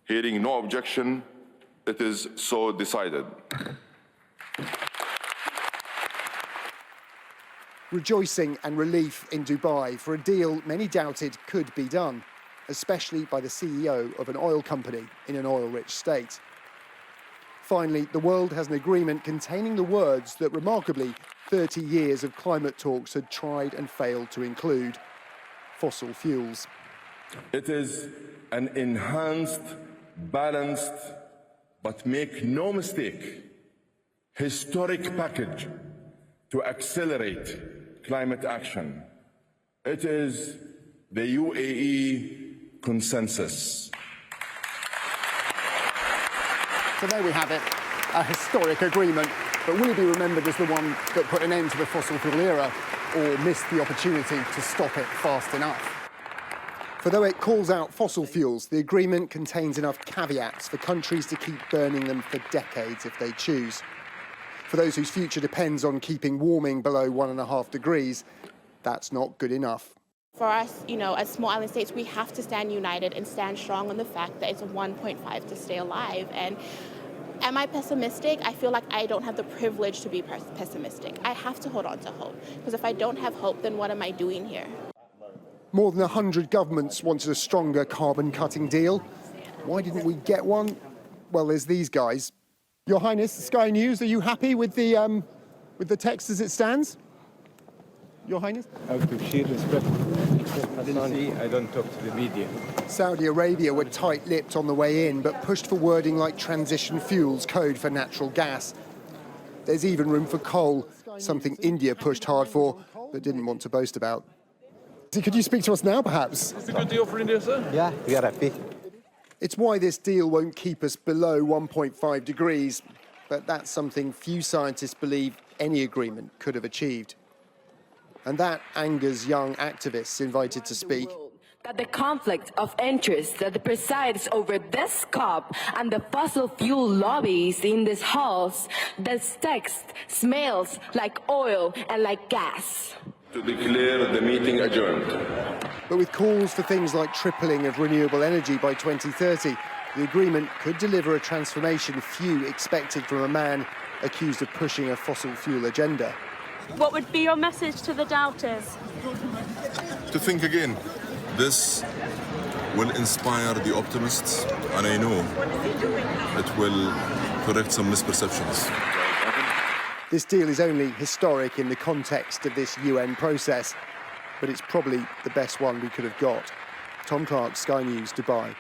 Hearing no objection, it is so decided. Rejoicing and relief in Dubai for a deal many doubted could be done, especially by the CEO of an oil company in an oil-rich state. Finally, the world has an agreement containing the words that, remarkably, 30 years of climate talks had tried and failed to include: fossil fuels. It is an enhanced, balanced, but make no mistake, historic package to accelerate climate action. It is the UAE consensus. So there we have it, a historic agreement. But will it be remembered as the one that put an end to the fossil fuel era, or missed the opportunity to stop it fast enough? For though it calls out fossil fuels, the agreement contains enough caveats for countries to keep burning them for decades if they choose. For those whose future depends on keeping warming below 1.5 degrees, that's not good enough. For us, as small island states, we have to stand united and stand strong on the fact that it's 1.5 to stay alive. And am I pessimistic? I feel like I don't have the privilege to be pessimistic. I have to hold on to hope, because if I don't have hope, then what am I doing here? More than 100 governments wanted a stronger carbon-cutting deal. Why didn't we get one? Well, there's these guys. Your Highness, Sky News, are you happy with the text as it stands? Your Highness? Out of sheer respect, I don't talk to the media. Saudi Arabia were tight-lipped on the way in, but pushed for wording like transition fuels, code for natural gas. There's even room for coal, something India pushed hard for, but didn't want to boast about. Could you speak to us now, perhaps? Is it a good deal for India, sir? Yeah, we are happy. It's why this deal won't keep us below 1.5 degrees, but that's something few scientists believe any agreement could have achieved. And that angers young activists invited to speak. That the conflict of interest that presides over this COP and the fossil fuel lobbies in this halls, this text smells like oil and like gas. To declare the meeting adjourned. But with calls for things like tripling of renewable energy by 2030, the agreement could deliver a transformation few expected from a man accused of pushing a fossil fuel agenda. What would be your message to the doubters? To think again. This will inspire the optimists, and I know it will correct some misperceptions. This deal is only historic in the context of this UN process, but it's probably the best one we could have got. Tom Clark, Sky News, Dubai.